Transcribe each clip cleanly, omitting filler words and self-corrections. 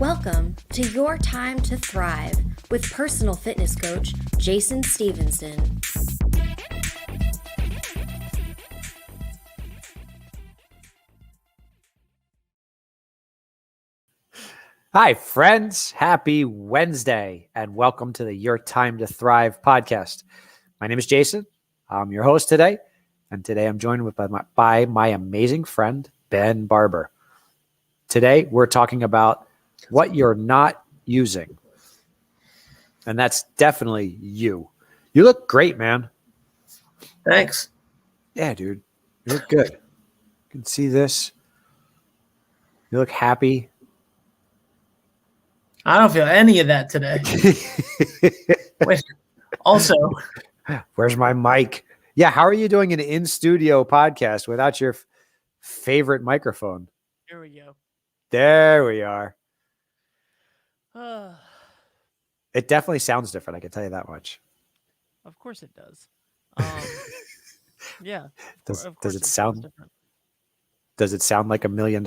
Welcome to Your Time to Thrive with personal fitness coach Jason Stevenson. Hi, friends. Happy Wednesday, and welcome to the Your Time to Thrive podcast. My name is Jason. I'm your host today, and today I'm joined by my amazing friend, Ben Barber. Today, we're talking about what you're not using, and that's definitely you. You look great, man. Thanks. Yeah, dude. You look good. You can see this. You look happy. I don't feel any of that today. Wait, also, Where's my mic? Yeah, how are you doing an in-studio podcast without your favorite microphone? Here we go. There we are. It definitely sounds different. I can tell you that much. Of course it does. Yeah. Does of course it sounds sound? different. Does it sound like $1 million?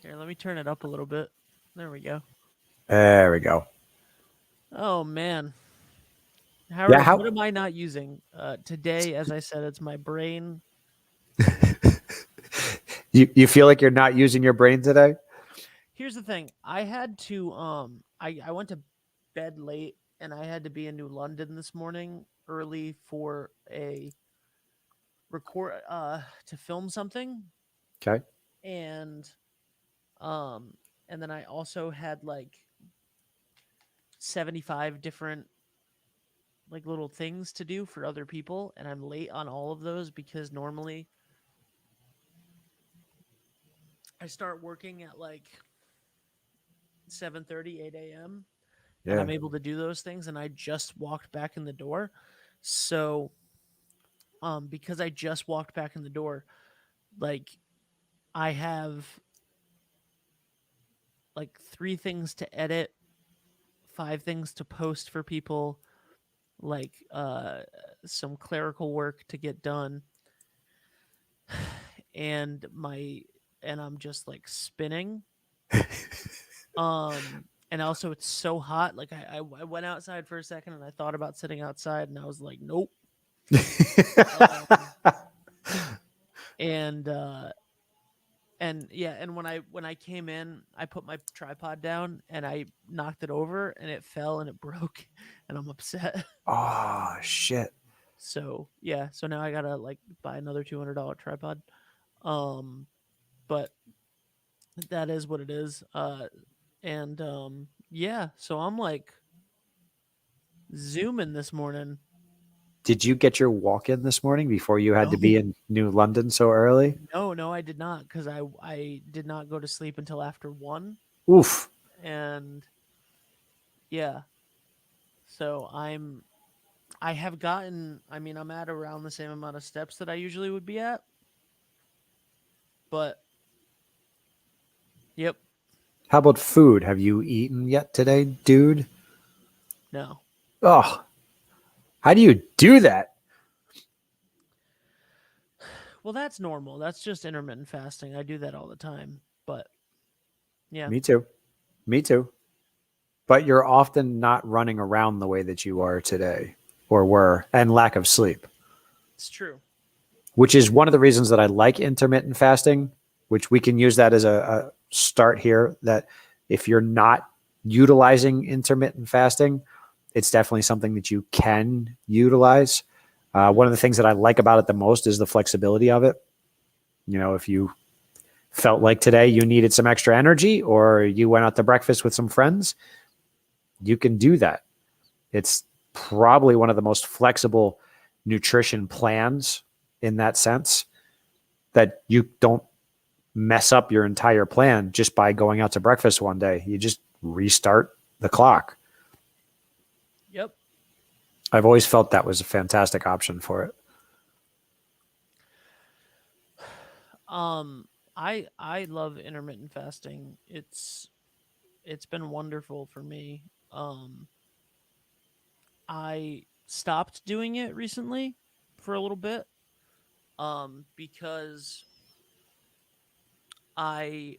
Here, let me turn it up a little bit. There we go. There we go. Oh man. Yeah, what am I not using? Today, as I said, it's my brain. You feel like you're not using your brain today? Here's the thing. I had to I went to bed late and I had to be in New London this morning early for a record to film something. Okay. And then I also had like 75 different like little things to do for other people, and I'm late on all of those because normally I start working at like 7:30, 8 a.m. and I'm able to do those things, and I just walked back in the door. So because I just walked back in the door, like I have like 3 things to edit, 5 things to post for people, like some clerical work to get done, and I'm just like spinning. And also it's so hot. Like I went outside for a second and I thought about sitting outside and I was like, nope. And when I came in, I put my tripod down and I knocked it over and it fell and it broke and I'm upset. Oh shit. So yeah, so now I gotta like buy another $200 tripod. But that is what it is. Yeah, so I'm like zooming this morning. Did you get your walk-in this morning before you had to be in New London so early? No, I did not, because I did not go to sleep until after 1. Oof. And yeah, so I'm at around the same amount of steps that I usually would be at. But yep. How about food? Have you eaten yet today, dude? No. Oh, how do you do that? Well, that's normal. That's just intermittent fasting. I do that all the time. But yeah. Me too. But you're often not running around the way that you are today or were, and lack of sleep. It's true. Which is one of the reasons that I like intermittent fasting, which we can use that as a start here, that if you're not utilizing intermittent fasting, it's definitely something that you can utilize. One of the things that I like about it the most is the flexibility of it. You know, if you felt like today you needed some extra energy or you went out to breakfast with some friends, you can do that. It's probably one of the most flexible nutrition plans in that sense, that you don't mess up your entire plan just by going out to breakfast one day. You just restart the clock. Yep. I've always felt that was a fantastic option for it. I love intermittent fasting. It's been wonderful for me. I stopped doing it recently for a little bit because I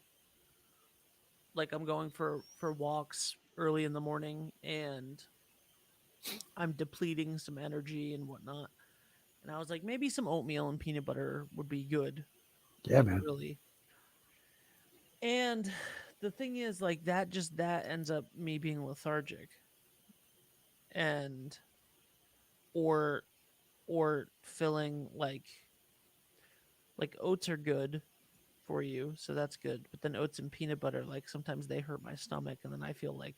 like I'm going for walks early in the morning and I'm depleting some energy and whatnot. And I was like, maybe some oatmeal and peanut butter would be good. Yeah, Like man. really. And the thing is, like that ends up me being lethargic. And or feeling like oats are good for you, so that's good. But then oats and peanut butter, like sometimes they hurt my stomach, and then I feel like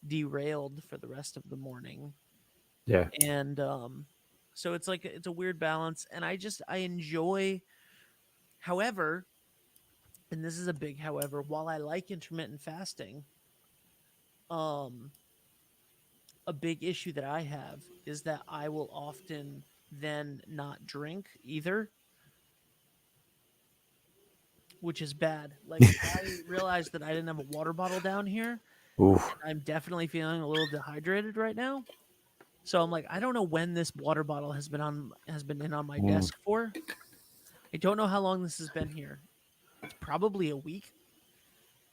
derailed for the rest of the morning. Yeah. And so it's like it's a weird balance, and I enjoy. However, and this is a big however, while I like intermittent fasting, um, a big issue that I have is that I will often then not drink either, which is bad. Like I realized that I didn't have a water bottle down here. Ooh. I'm definitely feeling a little dehydrated right now. So I'm like, I don't know when this water bottle has been in on my desk for. I don't know how long this has been here. It's probably a week.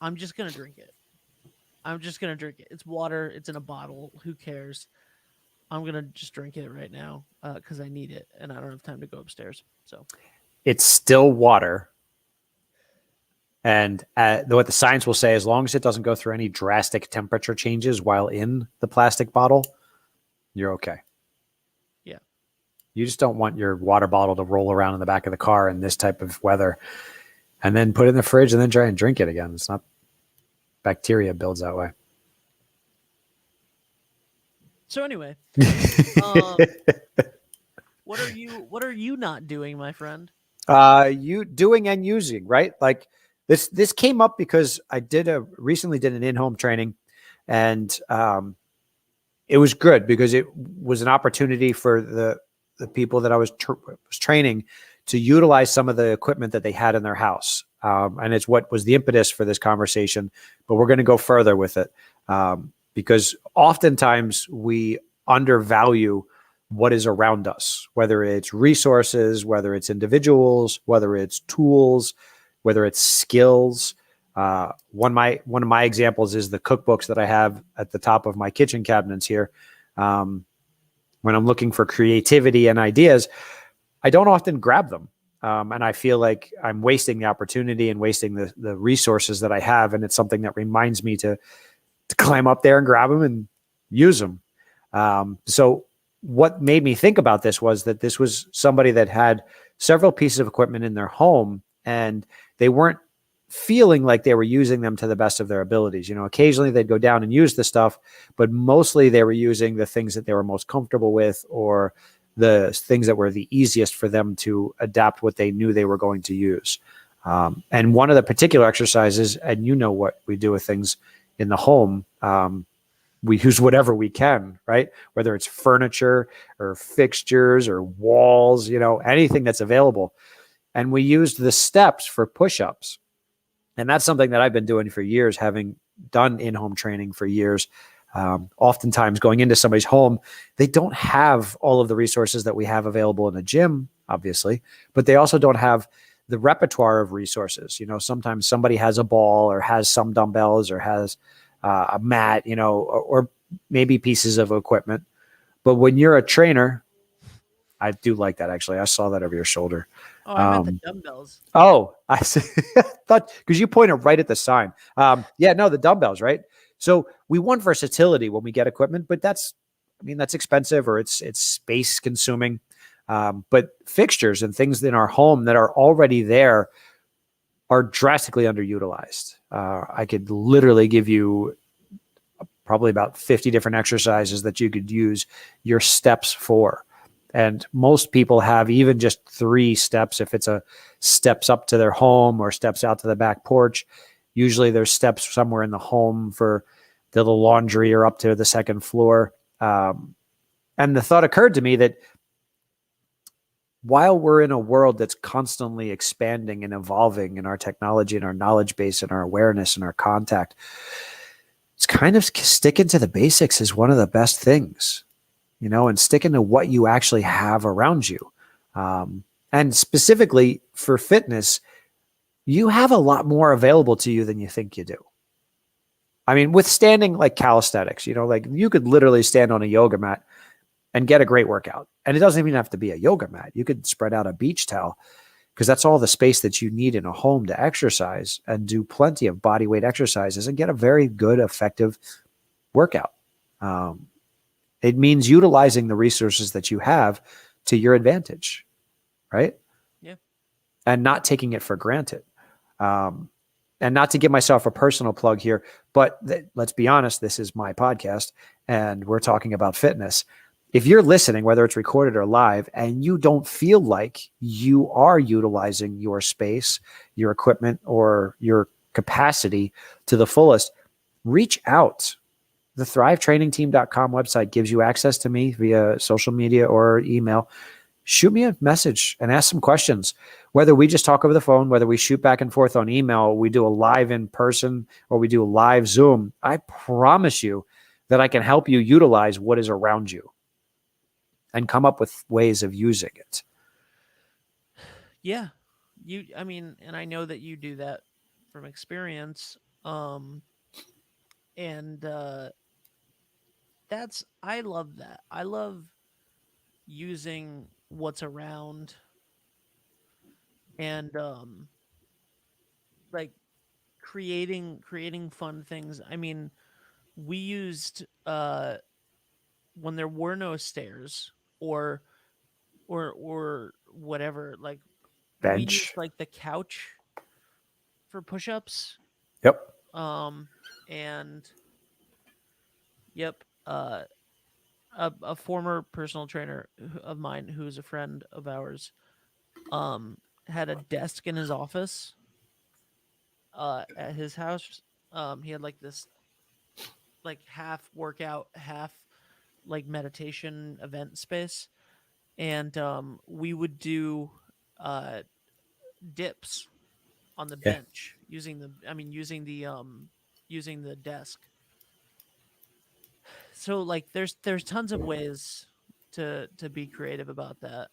I'm just gonna drink it. It's water. It's in a bottle. Who cares? I'm gonna just drink it right now because I need it, and I don't have time to go upstairs. So It's still water. And what the science will say, as long as it doesn't go through any drastic temperature changes while in the plastic bottle, you're okay. yeah. You just don't want your water bottle to roll around in the back of the car in this type of weather and then put it in the fridge and then try and drink it again. It's not, bacteria builds that way. So anyway, what are you not doing, my friend? You doing and using, right? Like this came up because I recently did an in-home training, and it was good because it was an opportunity for the people that I was training to utilize some of the equipment that they had in their house. And it's what was the impetus for this conversation, but we're going to go further with it. Because oftentimes we undervalue what is around us, whether it's resources, whether it's individuals, whether it's tools, whether it's skills. One of my examples is the cookbooks that I have at the top of my kitchen cabinets here. When I'm looking for creativity and ideas, I don't often grab them. And I feel like I'm wasting the opportunity and wasting the resources that I have. And it's something that reminds me to climb up there and grab them and use them. So what made me think about this was that this was somebody that had several pieces of equipment in their home, and they weren't feeling like they were using them to the best of their abilities. You know, occasionally they'd go down and use the stuff, but mostly they were using the things that they were most comfortable with, or the things that were the easiest for them to adapt what they knew they were going to use. And one of the particular exercises, and you know what we do with things in the home, we use whatever we can, right? Whether it's furniture or fixtures or walls, you know, anything that's available. And we used the steps for push-ups. And that's something that I've been doing for years, having done in-home training for years. Oftentimes going into somebody's home, they don't have all of the resources that we have available in a gym, obviously, but they also don't have the repertoire of resources. You know, sometimes somebody has a ball or has some dumbbells or has a mat, you know, or maybe pieces of equipment. But when you're a trainer, I do like that, actually. I saw that over your shoulder. Oh, I meant the dumbbells. Oh, I thought, because you pointed right at the sign. Yeah, no, the dumbbells, right? So we want versatility when we get equipment, but that's expensive, or it's space consuming. But fixtures and things in our home that are already there are drastically underutilized. I could literally give you probably about 50 different exercises that you could use your steps for. And most people have even just 3 steps. If it's a steps up to their home or steps out to the back porch, usually there's steps somewhere in the home for the laundry or up to the second floor. And the thought occurred to me that while we're in a world that's constantly expanding and evolving in our technology and our knowledge base and our awareness and our contact, it's kind of sticking to the basics is one of the best things, you know, and sticking to what you actually have around you. And specifically for fitness, you have a lot more available to you than you think you do. I mean, with standing like calisthenics, like you could literally stand on a yoga mat and get a great workout. And it doesn't even have to be a yoga mat. You could spread out a beach towel because that's all the space that you need in a home to exercise and do plenty of body weight exercises and get a very good, effective workout. It means utilizing the resources that you have to your advantage, right? Yeah. And not taking it for granted. And not to give myself a personal plug here, but let's be honest, this is my podcast and we're talking about fitness. If you're listening, whether it's recorded or live, and you don't feel like you are utilizing your space, your equipment, or your capacity to the fullest, reach out. The thrivetrainingteam.com website gives you access to me via social media or email. Shoot me a message and ask some questions. Whether we just talk over the phone, whether we shoot back and forth on email, we do a live in person, or we do a live Zoom, I promise you that I can help you utilize what is around you and come up with ways of using it. Yeah. And I know that you do that from experience. I love that. I love using what's around and like creating fun things. I mean, we used when there were no stairs or whatever, like we Bench. used like the couch for push-ups. Yep. And yep, a former personal trainer of mine who's a friend of ours had a desk in his office at his house. He had like this like half workout, half like meditation event space, and we would do dips on the bench using the desk. So like there's tons of ways to be creative about that.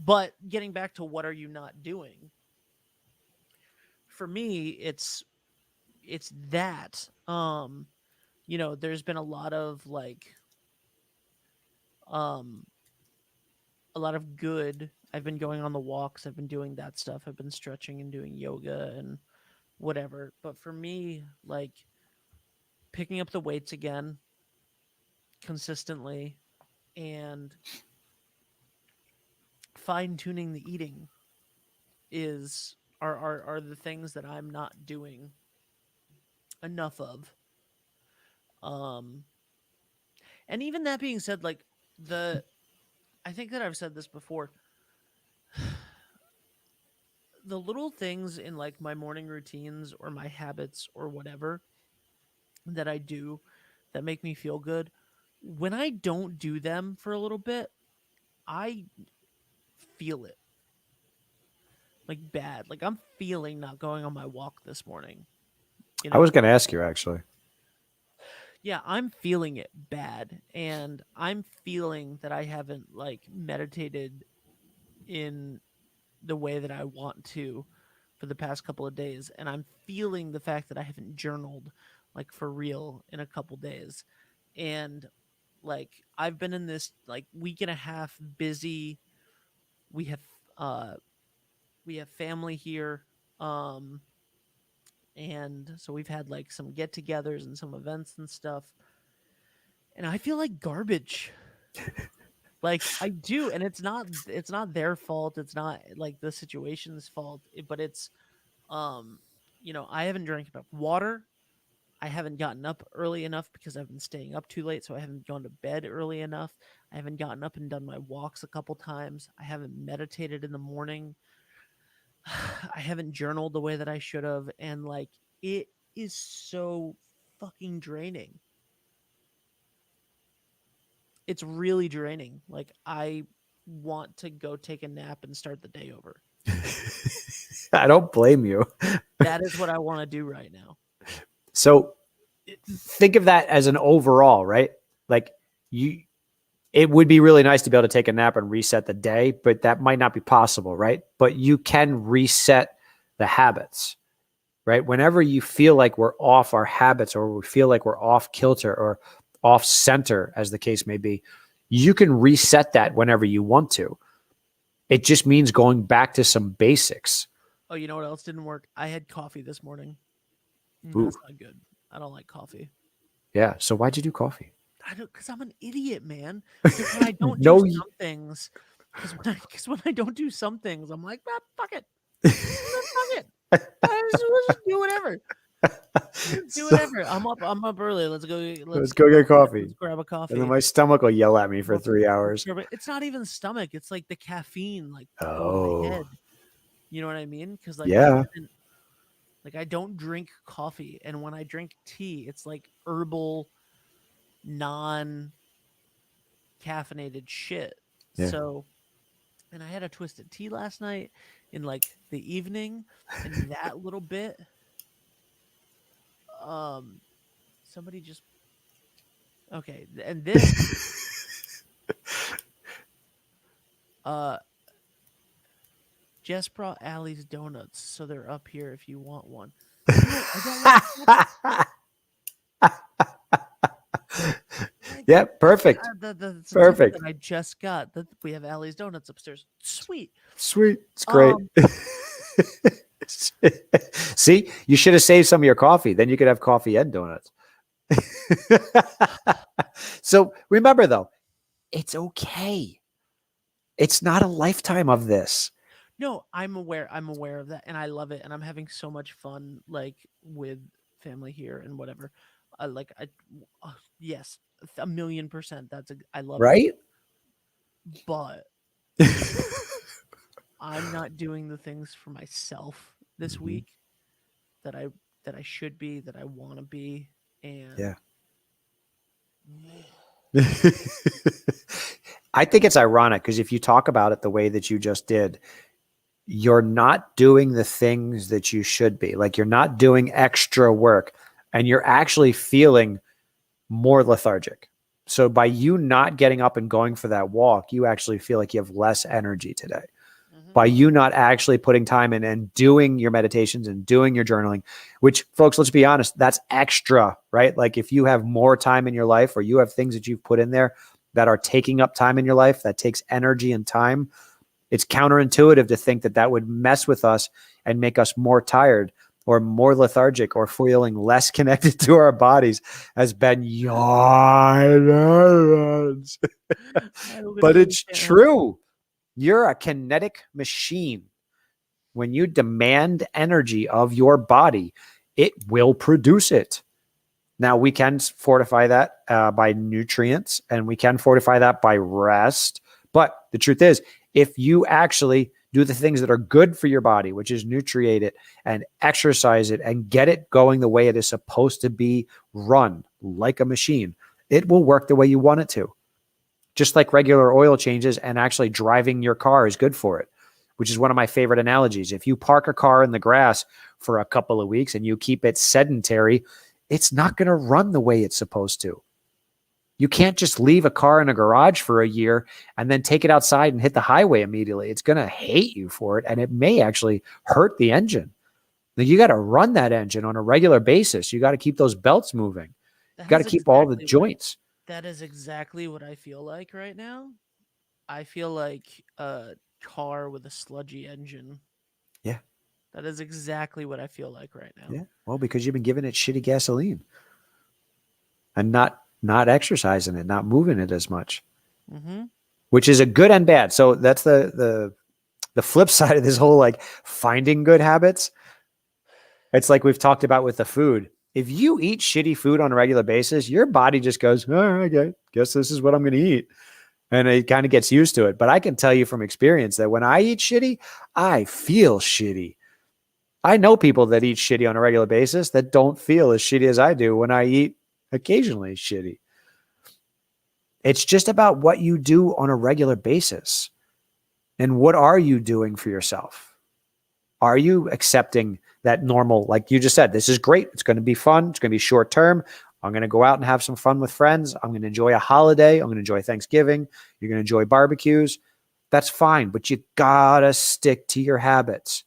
But getting back to what are you not doing? For me, it's that. There's been a lot of like a lot of good. I've been going on the walks, I've been doing that stuff. I've been stretching and doing yoga and whatever. But for me, like picking up the weights again consistently and fine-tuning the eating are the things that I'm not doing enough of. And even that being said, like I think that I've said this before, the little things in like my morning routines or my habits or whatever that I do that make me feel good, when I don't do them for a little bit, I feel it like bad. Like I'm feeling not going on my walk this morning. I was going to ask you actually. Yeah, I'm feeling it bad, and I'm feeling that I haven't like meditated in the way that I want to for the past couple of days, and I'm feeling the fact that I haven't journaled like for real in a couple days. And like I've been in this like week and a half busy. We have family here, and so we've had like some get-togethers and some events and stuff, and I feel like garbage. Like I do, and it's not their fault, it's not like the situation's fault, but it's I haven't drank enough water, I haven't gotten up early enough because I've been staying up too late, so I haven't gone to bed early enough, I haven't gotten up and done my walks a couple times, I haven't meditated in the morning, I haven't journaled the way that I should have, and like it is so fucking draining. It's really draining. Like I want to go take a nap and start the day over. I don't blame you. That is what I want to do right now. So think of that as an overall, right? Like it would be really nice to be able to take a nap and reset the day, but that might not be possible, right? But you can reset the habits. right? Whenever you feel like we're off our habits or we feel like we're off kilter or off center, as the case may be, you can reset that whenever you want to. It just means going back to some basics. Oh, you know what else didn't work? I had coffee this morning. Ooh. That's not good. I don't like coffee. Yeah. So why'd you do coffee? I don't, because I'm an idiot, man. Because when I don't No, do some things, because when I don't do some things, I'm like, ah, fuck it. Fuck it. We'll just do whatever. Do whatever. I'm up early. Let's go get coffee. Let's grab a coffee. And then my stomach will yell at me for 3 hours. It's not even stomach. It's like the caffeine, like Oh. my head. You know what I mean? Because like Yeah. like I don't drink coffee, and when I drink tea, it's like herbal, non-caffeinated shit. Yeah. So, and I had a twisted tea last night in like the evening, and that little bit. Somebody just okay, and this Jess brought Allie's donuts, so they're up here if you want one. Yeah, perfect. The Perfect. that I just got that we have Allie's donuts upstairs. Sweet. It's great. See, you should have saved some of your coffee. Then you could have coffee and donuts. So remember, though, it's okay. It's not a lifetime of this. No, I'm aware of that, and I love it, and I'm having so much fun, like with family here and whatever. Yes, 1,000,000%. I love it. Right? But I'm not doing the things for myself this week that I should be, that I want to be, and yeah. I think it's ironic because if you talk about it the way that you just did, you're not doing the things that you should be. Like you're not doing extra work, and you're actually feeling more lethargic. So by you not getting up and going for that walk, you actually feel like you have less energy today. By you not actually putting time in and doing your meditations and doing your journaling, which, folks, let's be honest, that's extra, right? Like if you have more time in your life or you have things that you've put in there that are taking up time in your life, that takes energy and time, it's counterintuitive to think that that would mess with us and make us more tired or more lethargic or feeling less connected to our bodies, as Ben yawns. But it's true. You're a kinetic machine. When you demand energy of your body, it will produce it. Now, we can fortify that by nutrients, and we can fortify that by rest. But the truth is, if you actually do the things that are good for your body, which is nutriate it and exercise it and get it going the way it is supposed to be run, like a machine, it will work the way you want it to. Just like regular oil changes and actually driving your car is good for it, which is one of my favorite analogies. If you park a car in the grass for a couple of weeks and you keep it sedentary, it's not going to run the way it's supposed to. You can't just leave a car in a garage for a year and then take it outside and hit the highway immediately. It's going to hate you for it, and it may actually hurt the engine. Now, you got to run that engine on a regular basis. You got to keep those belts moving. You got to keep all the joints. That is exactly what I feel like right now. I feel like a car with a sludgy engine. Yeah. That is exactly what I feel like right now. Yeah. Well, because you've been giving it shitty gasoline and not exercising it, not moving it as much, which is a good and bad. So that's the flip side of this whole like finding good habits. It's like we've talked about with the food. If you eat shitty food on a regular basis, your body just goes, oh, okay, guess this is what I'm going to eat. And it kind of gets used to it. But I can tell you from experience that when I eat shitty, I feel shitty. I know people that eat shitty on a regular basis that don't feel as shitty as I do when I eat occasionally shitty. It's just about what you do on a regular basis. And what are you doing for yourself? Are you accepting that normal, like you just said, this is great. It's going to be fun. It's going to be short term. I'm going to go out and have some fun with friends. I'm going to enjoy a holiday. I'm going to enjoy Thanksgiving. You're going to enjoy barbecues. That's fine, but you got to stick to your habits.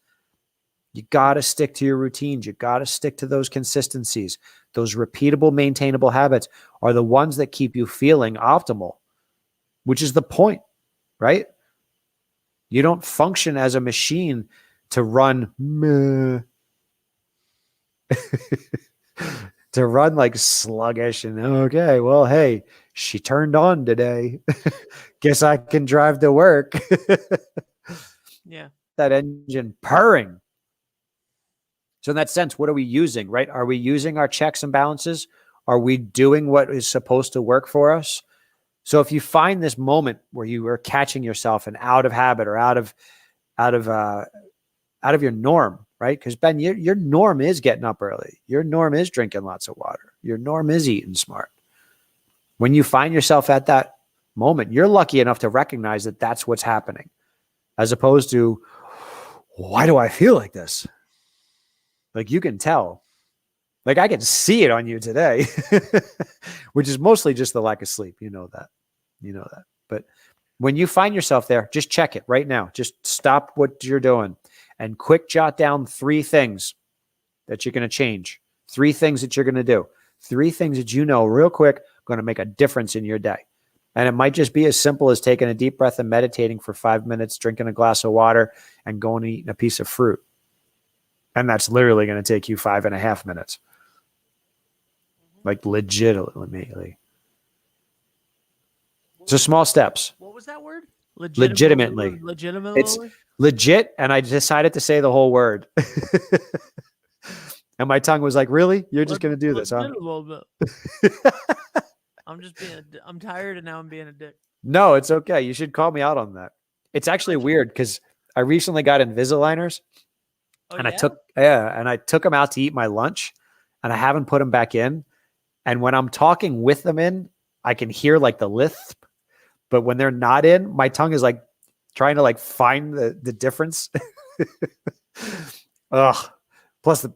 You got to stick to your routines. You got to stick to those consistencies. Those repeatable, maintainable habits are the ones that keep you feeling optimal, which is the point, right? You don't function as a machine to run to run like sluggish and okay, well, hey, she turned on today. Guess I can drive to work. Yeah. That engine purring. So in that sense, what are we using, right? Are we using our checks and balances? Are we doing what is supposed to work for us? So if you find this moment where you are catching yourself and out of habit or out of your norm, right? Because Ben, your norm is getting up early. Your norm is drinking lots of water. Your norm is eating smart. When you find yourself at that moment, you're lucky enough to recognize that that's what's happening, as opposed to, why do I feel like this? Like you can tell. Like I can see it on you today, which is mostly just the lack of sleep. You know that. But when you find yourself there, just check it right now. Just stop what you're doing and quick jot down 3 things that you're going to change. 3 things that you're going to do. 3 things that you know real quick going to make a difference in your day. And it might just be as simple as taking a deep breath and meditating for 5 minutes, drinking a glass of water, and going and eating a piece of fruit. And that's literally going to take you 5.5 minutes. Like legitimately. So small steps. What was that word? Legitimately. Legitimately. It's legit. And I decided to say the whole word. And my tongue was like, really? You're just going to do this, huh? I'm tired and now I'm being a dick. No, it's okay. You should call me out on that. It's actually weird because I recently got Invisaligners. Oh, and yeah? I took them out to eat my lunch and I haven't put them back in. And when I'm talking with them in, I can hear like the lisp, but when they're not in, my tongue is like trying to like find the difference. Ugh. Plus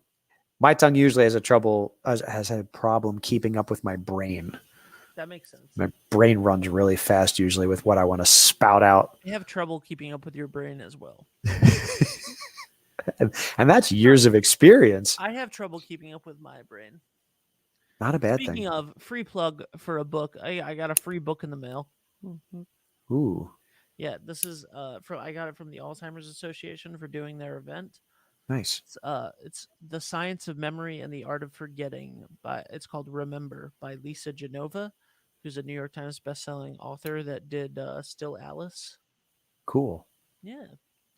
my tongue usually has a problem keeping up with my brain. That makes sense. My brain runs really fast usually with what I want to spout out. I have trouble keeping up with your brain as well. And that's years of experience. I have trouble keeping up with my brain. Not a bad Speaking thing. of free plug for a book, I got a free book in the mail. Ooh, Yeah, this is I got it from the Alzheimer's Association for doing their event. nice. It's The Science of Memory and the Art of Forgetting it's called Remember by Lisa Genova, who's a New York Times bestselling author that did Still Alice. Cool. Yeah.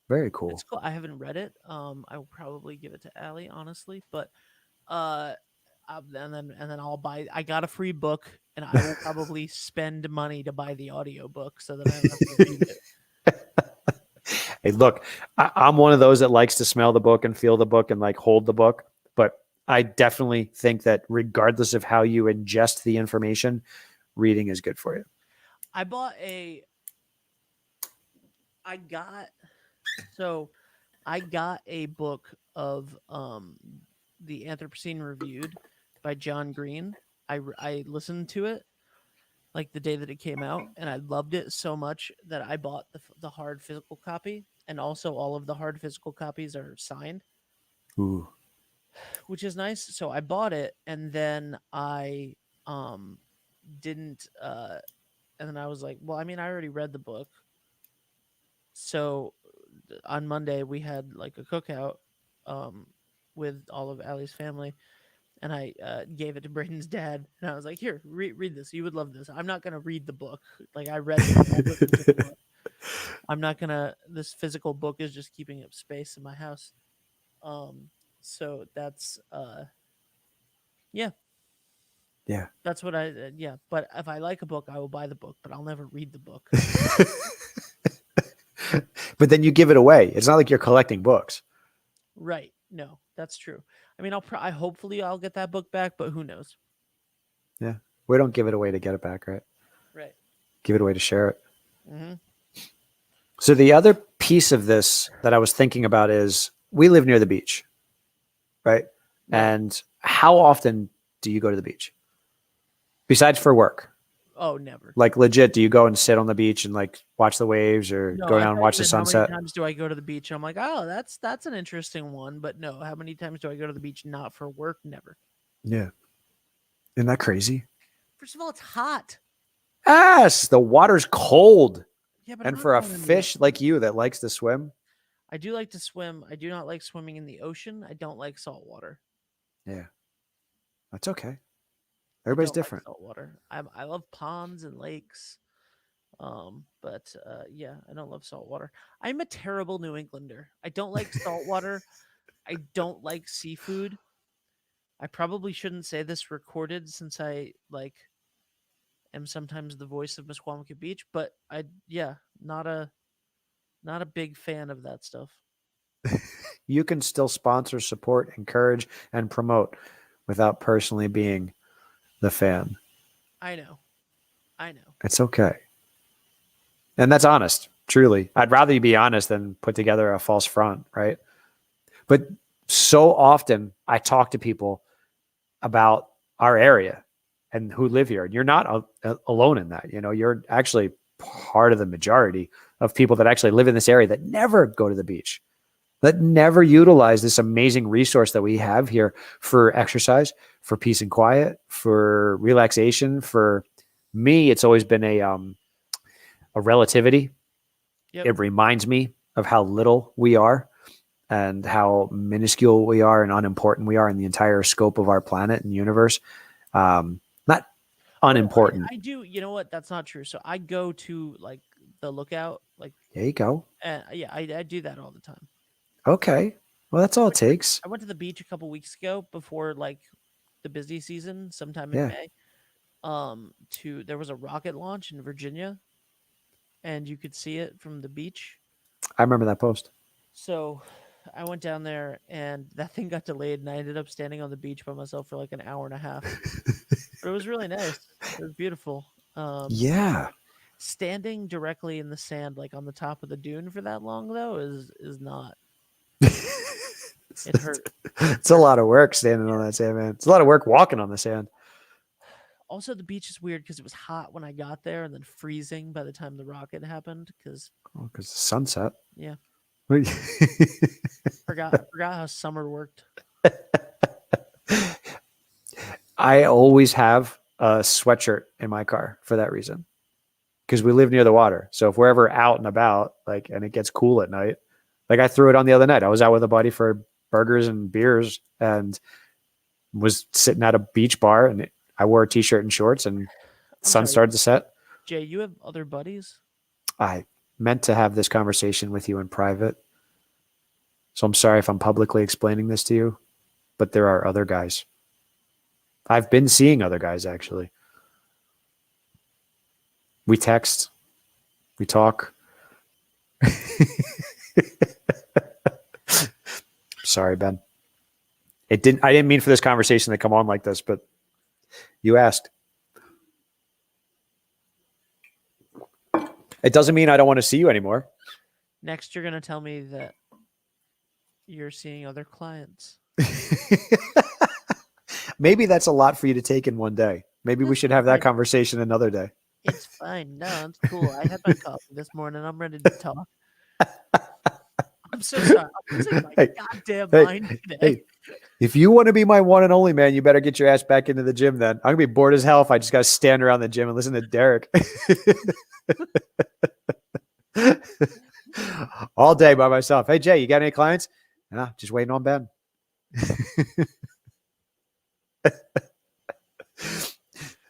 Very cool. It's cool. I haven't read it. I will probably give it to Allie, honestly, but and then I'll buy. I got a free book, and I will probably spend money to buy the audiobook so that I don't have to read it. Hey, look, I'm one of those that likes to smell the book and feel the book and like hold the book. But I definitely think that regardless of how you ingest the information, reading is good for you. I got a book of the Anthropocene Reviewed by John Green. I listened to it like the day that it came out, and I loved it so much that I bought the hard physical copy, and also all of the hard physical copies are signed. Ooh. Which is nice. So I bought it, and then I didn't and then I was like, well, I mean, I already read the book. So on Monday we had like a cookout with all of Allie's family, and I gave it to Braden's dad, and I was like, here, read this. You would love this. I'm not going to read the book. Like I read it. I'm not going to, this physical book is just keeping up space in my house. So that's, yeah. Yeah. That's what yeah. But if I like a book, I will buy the book, but I'll never read the book. But then you give it away. It's not like you're collecting books. Right. No, that's true. I mean, hopefully I'll get that book back, but who knows? Yeah. We don't give it away to get it back, right? Right. Give it away to share it. Mm-hmm. So the other piece of this that I was thinking about is we live near the beach, right? And how often do you go to the beach? Besides for work? Oh, never. Like legit, do you go and sit on the beach and like watch the waves or No, go I down and thought watch you the meant how many sunset? times do I go to the beach? I'm like, oh, that's an interesting one. But no, how many times do I go to the beach not for work? Never. Yeah. Isn't that crazy? First of all, it's hot. Yes, the water's cold. Yeah, but I'm And not for a going in the fish like you that likes to swim, I do like to swim. I do not like swimming in the ocean. I don't like salt water. yeah, that's okay. I Everybody's don't like different. salt water. I love ponds and lakes. But yeah, I don't love salt water. I'm a terrible New Englander. I don't like salt water. I don't like seafood. I probably shouldn't say this recorded since I like am sometimes the voice of Misquamicut Beach, but yeah, not a big fan of that stuff. You can still sponsor, support, encourage, and promote without personally being the fan. I know. I know. It's okay. And that's honest, truly. I'd rather you be honest than put together a false front, right? But so often I talk to people about our area and who live here. And you're not alone in that. You know, you're actually part of the majority of people that actually live in this area that never go to the beach, that never utilize this amazing resource that we have here for exercise, for peace and quiet, for relaxation. For me, it's always been a relativity. Yep. It reminds me of how little we are and how minuscule we are and unimportant we are in the entire scope of our planet and universe. Not unimportant. I do. You know what? That's not true. So I go to like the Lookout. Like, There you go. yeah, I do that all the time. Okay. Well, that's all it takes. I went to the beach a couple weeks ago before like the busy season, sometime Yeah. in May. There was a rocket launch in Virginia, and you could see it from the beach. I remember that post. So I went down there, and that thing got delayed, and I ended up standing on the beach by myself for like an hour and a half. But it was really nice. It was beautiful. Yeah. Standing directly in the sand, like on the top of the dune for that long, though, is not. It hurt. It's a lot of work standing on that sand, man. It's a lot of work walking on the sand. Also, the beach is weird because it was hot when I got there, and then freezing by the time the rocket happened. Because Because the sunset. yeah, I forgot how summer worked. always have a sweatshirt in my car for that reason. Because we live near the water. So if we're ever out and about, like, and it gets cool at night, like I threw it on the other night. I was out with a buddy for burgers and beers and was sitting at a beach bar, and I wore a t-shirt and shorts, and sun sorry. started to set. Jay, you have other buddies? I meant to have this conversation with you in private. So I'm sorry if I'm publicly explaining this to you, but there are other guys. I've been seeing other guys, actually. We text, we talk. Sorry, Ben. I didn't mean for this conversation to come on like this, but you asked. It doesn't mean I don't want to see you anymore. Next, you're gonna tell me that you're seeing other clients. Maybe that's a lot for you to take in one day. Maybe we That's should have that fine. conversation another day. It's fine. No, it's cool. I had my coffee this morning. I'm ready to talk. I'm so sorry. I'm losing my Hey, goddamn hey, mind today. Hey, if you want to be my one and only, man, you better get your ass back into the gym then. I'm going to be bored as hell if I just got to stand around the gym and listen to Derek. All day by myself. Hey, Jay, you got any clients? Nah, just waiting on Ben.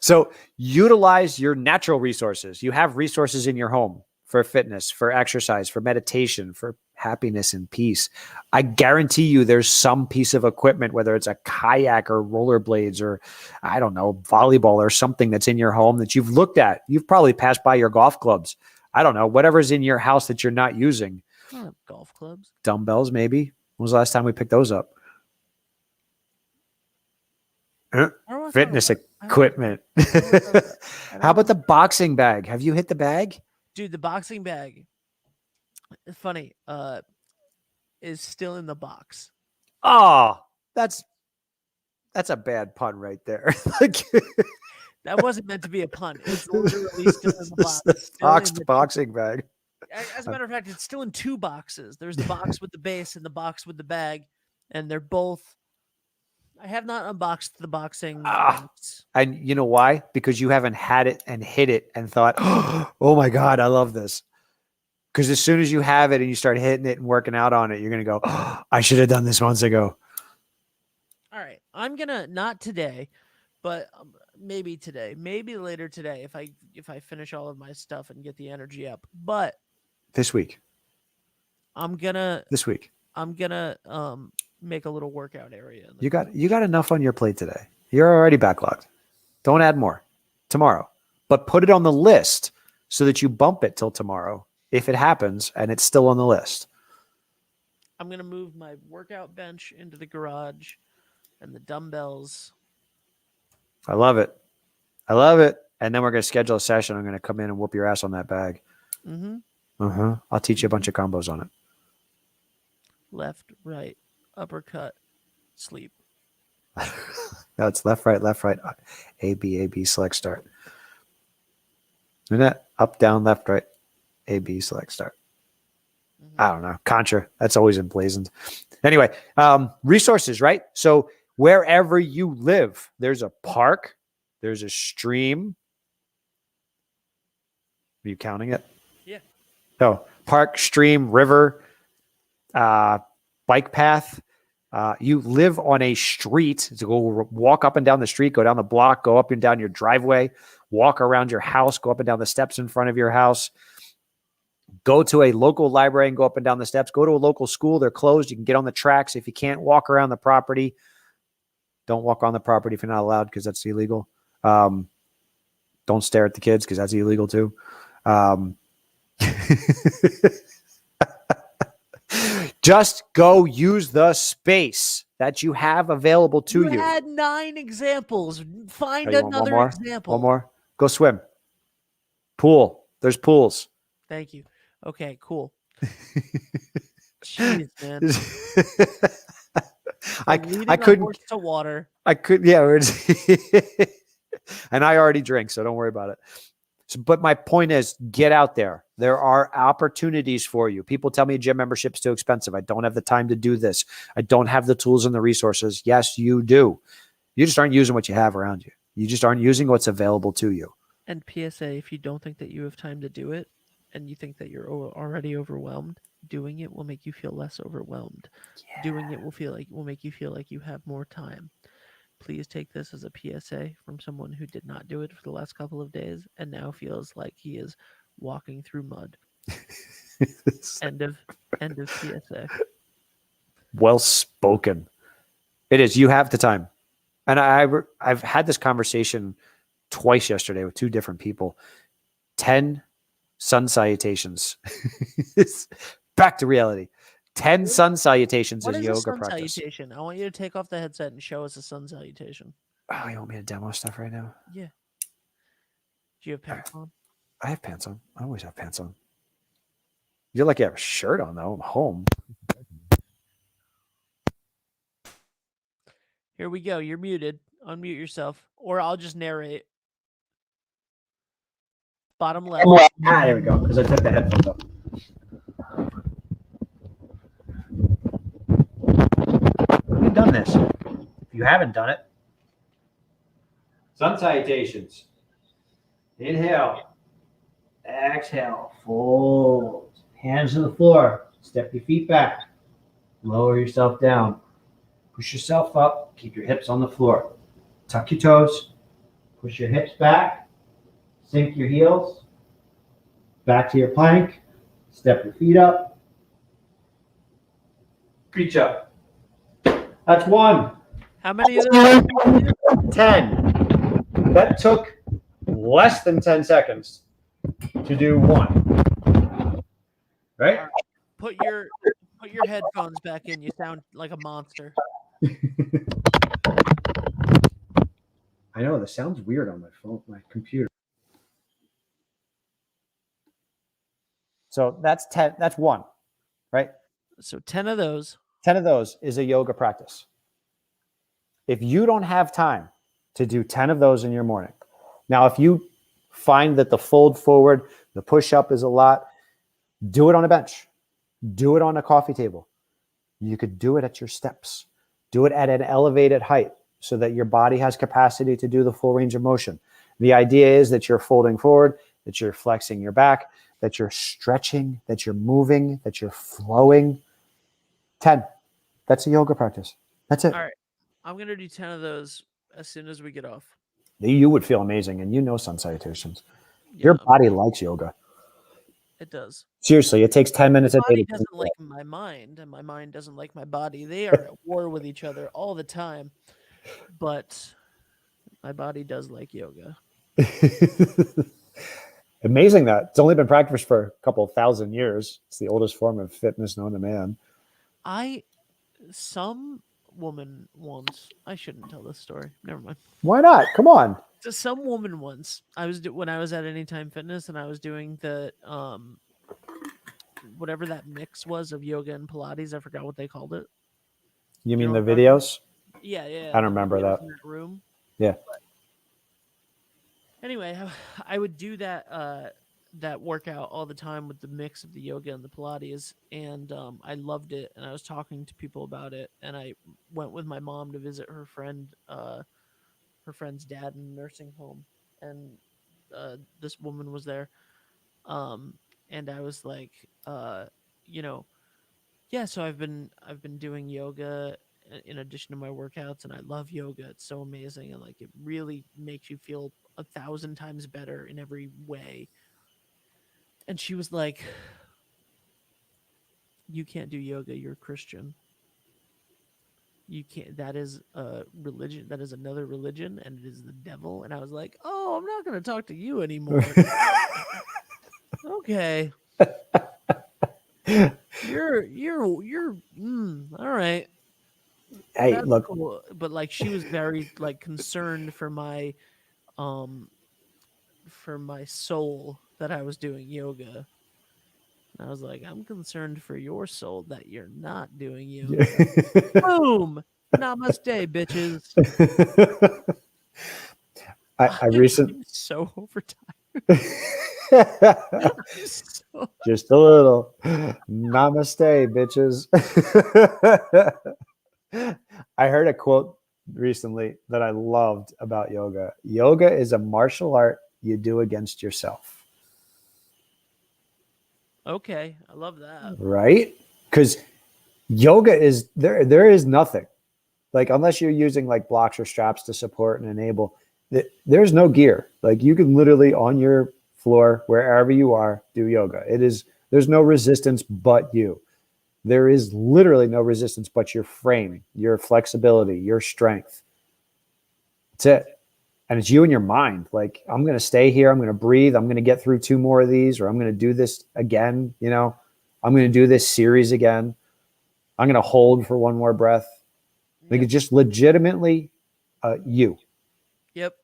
So utilize your natural resources. You have resources in your home for fitness, for exercise, for meditation, for happiness and peace. I guarantee you there's some piece of equipment, whether it's a kayak or rollerblades or I don't know, volleyball or something that's in your home that you've looked at. You've probably passed by your golf clubs. I don't know, whatever's in your house that you're not using. I don't have golf clubs. Dumbbells, maybe. When was the last time we picked those up? Fitness equipment. How about the boxing bag? Have you hit the bag? Dude, the boxing bag. It's funny. Is still in the box. Oh, that's a bad pun right there. Like, That wasn't meant to be a pun. It's literally still in the box. The Still in boxed the- boxing bag. As a matter of fact, it's still in 2 boxes. There's the box with the base and the box with the bag, and they're both. I have not unboxed the boxing. box. And you know why? Because you haven't had it and hit it and thought, oh my God, I love this. Because as soon as you have it and you start hitting it and working out on it, you're going to go, I should have done this months ago. All right, I'm gonna not today, but maybe today, maybe later today if I finish all of my stuff and get the energy up. But This week. I'm gonna make a little workout area. in the You got enough on your plate today. You're already backlogged. Don't add more tomorrow, but put it on the list so that you bump it till tomorrow if it happens and it's still on the list. I'm going to move my workout bench into the garage and the dumbbells. I love it. I love it. And then we're going to schedule a session. I'm going to come in and whoop your ass on that bag. Mm-hmm. I'll teach you a bunch of combos on it. Left, right, uppercut, sleep. No, it's left, right, A, B, select, start. Isn't that up, down, left, right, A, B, select, start. Mm-hmm. I don't know. Contra. That's always emblazoned. Anyway, resources, right? So wherever you live, there's a park, there's a stream. Are you counting it? Yeah. So park, stream, river, bike path. You live on a street to go walk up and down the street, go down the block, go up and down your driveway, walk around your house, go up and down the steps in front of your house, go to a local library and go up and down the steps, go to a local school. They're closed. You can get on the tracks. If you can't walk around the property, don't walk on the property if you're not allowed, because that's illegal. Don't stare at the kids because that's illegal too. Just go use the space that you have available to you. You had 9 examples. Find Oh, you want another one more? example. One more. Go swim. Pool. There's pools. Thank you. Okay, cool. Jeez, man. I Leading a couldn't. horse to water. I could. Yeah. And I already drink, so don't worry about it. So, but my point is, get out there. There are opportunities for you. People tell me gym membership's too expensive. I don't have the time to do this. I don't have the tools and the resources. Yes, you do. You just aren't using what you have around you. You just aren't using what's available to you. And PSA, if you don't think that you have time to do it and you think that you're already overwhelmed, doing it will make you feel less overwhelmed. Yeah. Doing it will make you feel like you have more time. Please take this as a PSA from someone who did not do it for the last couple of days and now feels like he is walking through mud. End of PSA. Well spoken. It is. You have the time. And I've had this conversation twice yesterday with 2 different people. 10 sun salutations. Back to reality. 10 sun salutations What is is yoga a sun practice. salutation? I want you to take off the headset and show us a sun salutation. Oh, you want me to demo stuff right now? Yeah. Do you have pants on? I have pants on. I always have pants on. You're like you have a shirt on though. I'm home. Here we go. You're muted. Unmute yourself, or I'll just narrate. Bottom left. There we go. Because I took the headphones off. We've done this. If you haven't done it, sun salutations. Inhale. Exhale. Fold. Hands to the floor. Step your feet back. Lower yourself down. Push yourself up. Keep your hips on the floor. Tuck your toes. Push your hips back. Sink your heels. Back to your plank. Step your feet up. Reach up. That's 1. How many of those? 10. That took less than 10 seconds to do 1. Right? Put your headphones back in. You sound like a monster. I know, this sounds weird on my phone, my computer. So that's 10. That's 1, right? So 10 of those. 10 of those is a yoga practice. If you don't have time to do 10 of those in your morning, Now, if you find that the fold forward, the push up is a lot, do it on a bench. Do it on a coffee table. You could do it at your steps. Do it at an elevated height so that your body has capacity to do the full range of motion. The idea is that you're folding forward, that you're flexing your back, that you're stretching, that you're moving, that you're flowing. 10. That's a yoga practice. That's it. All right. I'm going to do 10 of those as soon as we get off. You would feel amazing, and you know sun salutations. Yeah, Your body likes yoga. It does. Seriously, it takes 10 minutes My a day. body doesn't like my mind, and my mind doesn't like my body. They are at war with each other all the time. But my body does like yoga. Amazing that it's only been practiced for a couple of thousand years. It's the oldest form of fitness known to man. Some woman once, I shouldn't tell this story. Never mind. Why not? Come on. So some woman once, when I was at Anytime Fitness and I was doing the whatever that mix was of yoga and Pilates, I forgot what they called it. You mean know the what I'm talking about? videos? Yeah. I don't remember videos that. in that room. Yeah. But anyway, I would do that that workout all the time with the mix of the yoga and the Pilates, and I loved it. And I was talking to people about it, and I went with my mom to visit her friend's dad in a nursing home, and this woman was there, and I was like, yeah. So I've been doing yoga in addition to my workouts, and I love yoga. It's so amazing, and like it really makes you feel 1,000 times better in every way. And she was like, "You can't do yoga. You're a Christian. You can't. That is a religion. That is another religion, and it is the devil." And I was like, "Oh, I'm not going to talk to you anymore." Okay. You're all right. Hey, That's look, cool. But like she was very like concerned for my soul that I was doing yoga. And I was like, I'm concerned for your soul that you're not doing yoga. Boom. Namaste, bitches. I recently I'm so overtired. just a little. Namaste, bitches. I heard a quote recently that I loved about yoga. Yoga is a martial art you do against yourself. Okay, I love that. Right? Because yoga is there is nothing. Like unless you're using like blocks or straps to support and enable, there's no gear. Like you can literally on your floor, wherever you are, do yoga. There's no resistance but you. There is literally no resistance but your frame, your flexibility, your strength. That's it. And it's you and your mind. Like, I'm going to stay here. I'm going to breathe. I'm going to get through 2 more of these, or I'm going to do this again. I'm going to do this series again. I'm going to hold for 1 more breath. Like, it's just legitimately you. Yep.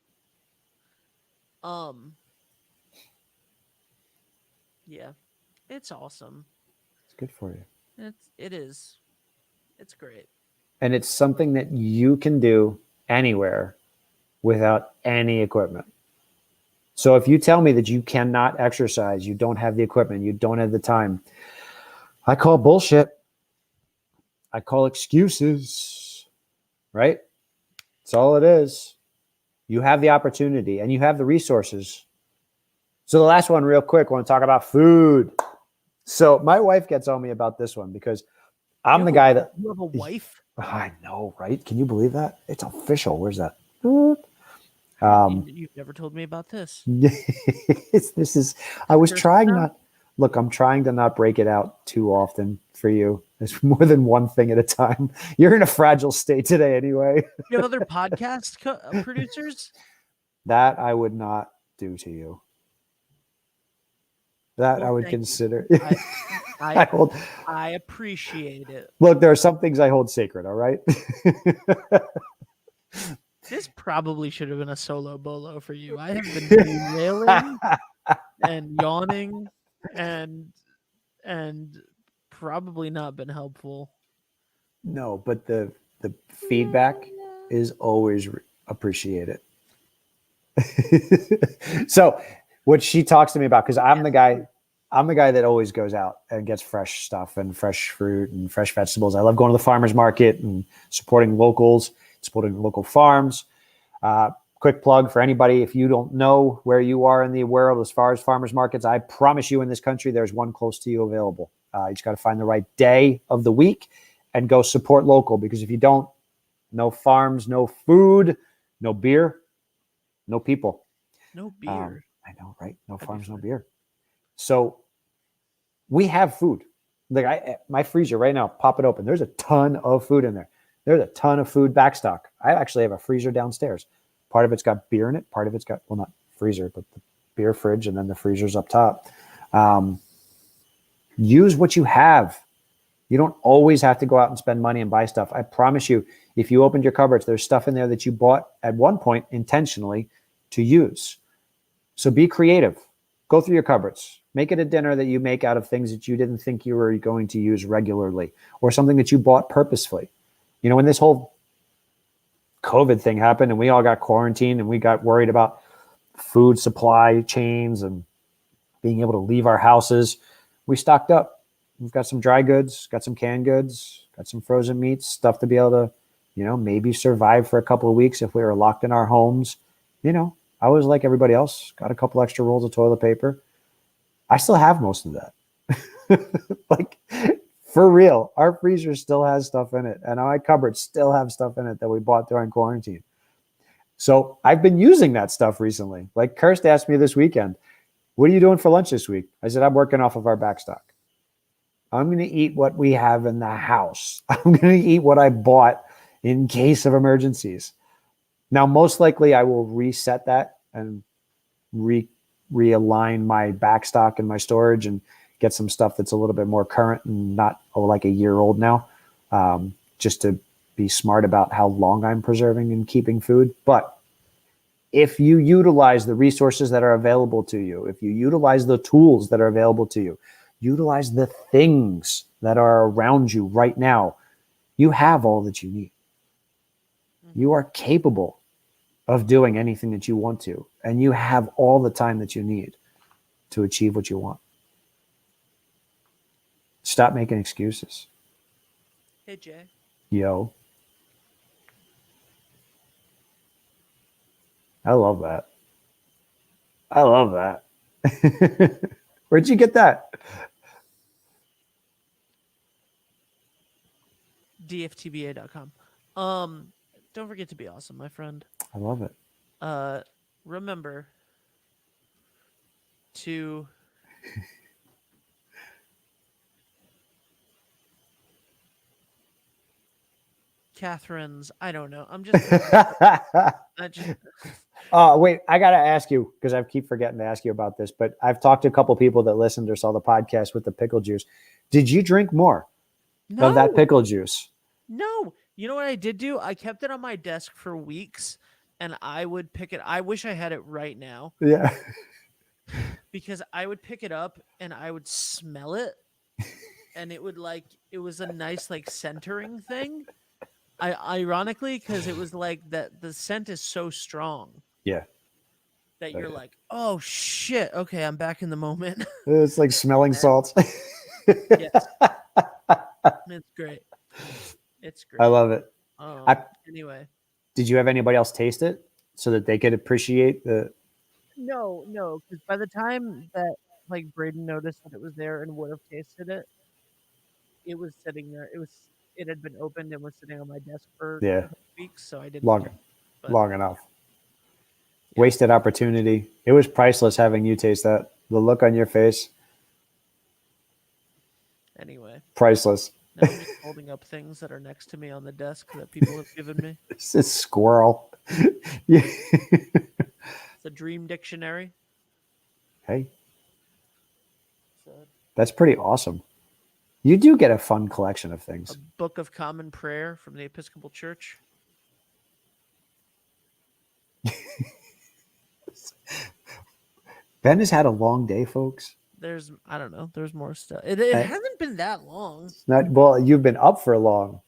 Yeah. It's awesome. It's good for you. It is. It's great. And it's something that you can do anywhere without any equipment. So if you tell me that you cannot exercise, you don't have the equipment, you don't have the time, I call bullshit. I call excuses, right? That's all it is. You have the opportunity and you have the resources. So the last one real quick, I want to talk about food. So my wife gets on me about this one because I'm the guy that... You have a wife? I know, right? Can you believe that? It's official. Where's that? You've never told me about this. I was trying not... Look, I'm trying to not break it out too often for you. There's more than one thing at a time. You're in a fragile state today anyway. You have other podcast producers? That I would not do to you. That I would consider. I appreciate it. Look, there are some things I hold sacred, all right? This probably should have been a solo bolo for you. I have been derailing and yawning and probably not been helpful. No, but the feedback is always appreciated. So what she talks to me about, because I'm the guy that always goes out and gets fresh stuff and fresh fruit and fresh vegetables. I love going to the farmer's market and supporting locals, supporting local farms. Quick plug for anybody, if you don't know where you are in the world as far as farmers markets, I promise you in this country, there's one close to you available. You just got to find the right day of the week and go support local, because if you don't, no farms, no food, no beer, no people. No beer. I know, right? No farms, no beer. So we have food. Like my freezer right now, pop it open. There's a ton of food in there. There's a ton of food backstock. I actually have a freezer downstairs. Part of it's got beer in it. Part of it's got, well, not freezer, but the beer fridge, and then the freezer's up top. Use what you have. You don't always have to go out and spend money and buy stuff. I promise you, if you opened your cupboards, there's stuff in there that you bought at one point intentionally to use. So be creative. Go through your cupboards. Make it a dinner that you make out of things that you didn't think you were going to use regularly, or something that you bought purposefully. You know, when this whole COVID thing happened and we all got quarantined and we got worried about food supply chains and being able to leave our houses, we stocked up. We've got some dry goods, got some canned goods, got some frozen meats, stuff to be able to, you know, maybe survive for a couple of weeks if we were locked in our homes. You know, I was like everybody else, got a couple extra rolls of toilet paper. I still have most of that. Like, for real, our freezer still has stuff in it, and our cupboards still have stuff in it that we bought during quarantine. So I've been using that stuff recently. Like Kirst asked me this weekend, what are you doing for lunch this week? I said, I'm working off of our backstock. I'm going to eat what we have in the house. I'm going to eat what I bought in case of emergencies. Now, most likely I will reset that and realign my backstock and my storage and get some stuff that's a little bit more current and not like a year old now, just to be smart about how long I'm preserving and keeping food. But if you utilize the resources that are available to you, if you utilize the tools that are available to you, utilize the things that are around you right now, you have all that you need. You are capable of doing anything that you want to, and you have all the time that you need to achieve what you want. Stop making excuses. Hey, Jay. Yo. I love that. I love that. Where'd you get that? DFTBA.com. Don't forget to be awesome, my friend. I love it. Remember to Catherine's, I don't know. Wait, I got to ask you, because I keep forgetting to ask you about this, but I've talked to a couple people that listened or saw the podcast with the pickle juice. Did you drink more of that pickle juice? No. You know what I did do? I kept it on my desk for weeks, and I would pick it. I wish I had it right now. Yeah. Because I would pick it up and I would smell it, and it was a nice like centering thing. Ironically, because it was like that the scent is so strong. Yeah. That you're like, oh shit, okay, I'm back in the moment. It's like smelling salts. Yes. It's great. It's great. I love it. Anyway. Did you have anybody else taste it so that they could appreciate the... No, because by the time that like Braden noticed that it was there and would have tasted it, it was sitting there. It had been opened and was sitting on my desk for weeks, so I didn't long enough. Yeah. Wasted opportunity. It was priceless having you taste that. The look on your face. Anyway. Priceless. Now I'm just holding up things that are next to me on the desk that people have given me. It's a squirrel. Yeah. It's a dream dictionary. Hey. That's pretty awesome. You do get a fun collection of things. A Book of Common Prayer from the Episcopal Church. Ben has had a long day, folks. There's more stuff. It hasn't been that long. Well, you've been up for long.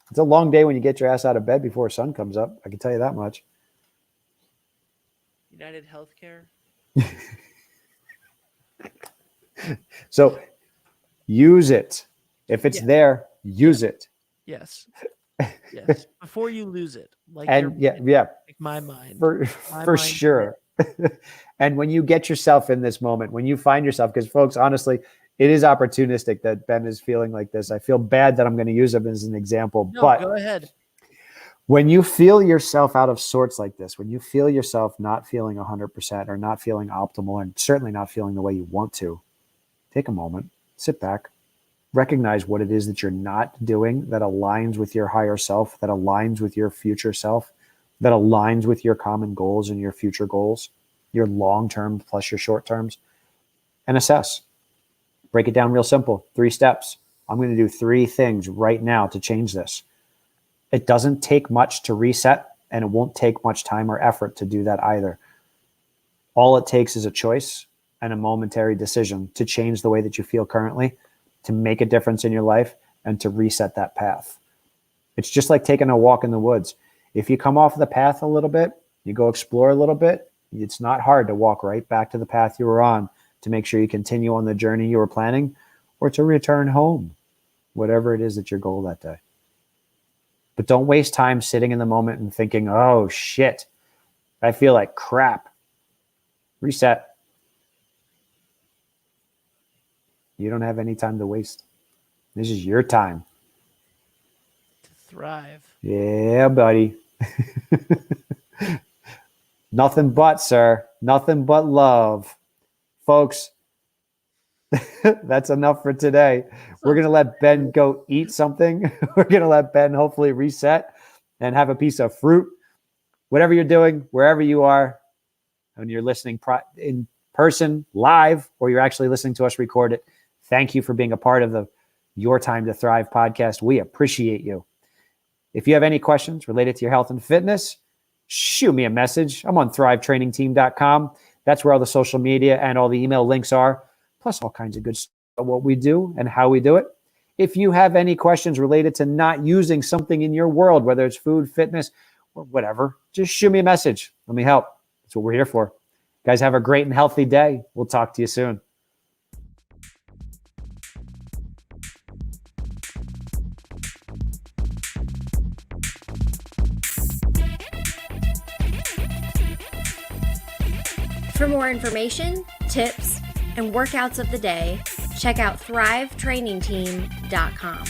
It's a long day when you get your ass out of bed before sun comes up. I can tell you that much. United Healthcare. So use it. If it's Yeah. there, use it. Yes. Yes. Before you lose it. Like And your yeah, like my mind. for My for mind- sure. And when you get yourself in this moment, when you find yourself, because folks, honestly, it is opportunistic that Ben is feeling like this. I feel bad that I'm going to use him as an example, No, but go ahead. when you feel yourself out of sorts like this, when you feel yourself not feeling 100% or not feeling optimal and certainly not feeling the way you want to, take a moment, sit back, recognize what it is that you're not doing that aligns with your higher self, that aligns with your future self, that aligns with your common goals and your future goals, your long term plus your short terms, and assess. Break it down real simple. 3 steps. I'm going to do 3 things right now to change this. It doesn't take much to reset, and it won't take much time or effort to do that either. All it takes is a choice and a momentary decision to change the way that you feel currently, to make a difference in your life, and to reset that path. It's just like taking a walk in the woods. If you come off the path a little bit, you go explore a little bit, it's not hard to walk right back to the path you were on to make sure you continue on the journey you were planning or to return home, whatever it is that's your goal that day. But don't waste time sitting in the moment and thinking, oh shit, I feel like crap. Reset. You don't have any time to waste. This is your time. To thrive. Yeah, buddy. Nothing but, sir. Nothing but love. Folks, that's enough for today. We're going to let Ben go eat something. We're going to let Ben hopefully reset and have a piece of fruit. Whatever you're doing, wherever you are, when you're listening in person, live, or you're actually listening to us record it, thank you for being a part of the Your Time to Thrive podcast. We appreciate you. If you have any questions related to your health and fitness, shoot me a message. I'm on thrivetrainingteam.com. That's where all the social media and all the email links are, plus all kinds of good stuff about what we do and how we do it. If you have any questions related to not using something in your world, whether it's food, fitness, or whatever, just shoot me a message. Let me help. That's what we're here for. Guys, have a great and healthy day. We'll talk to you soon. For more information, tips, and workouts of the day, check out thrivetrainingteam.com.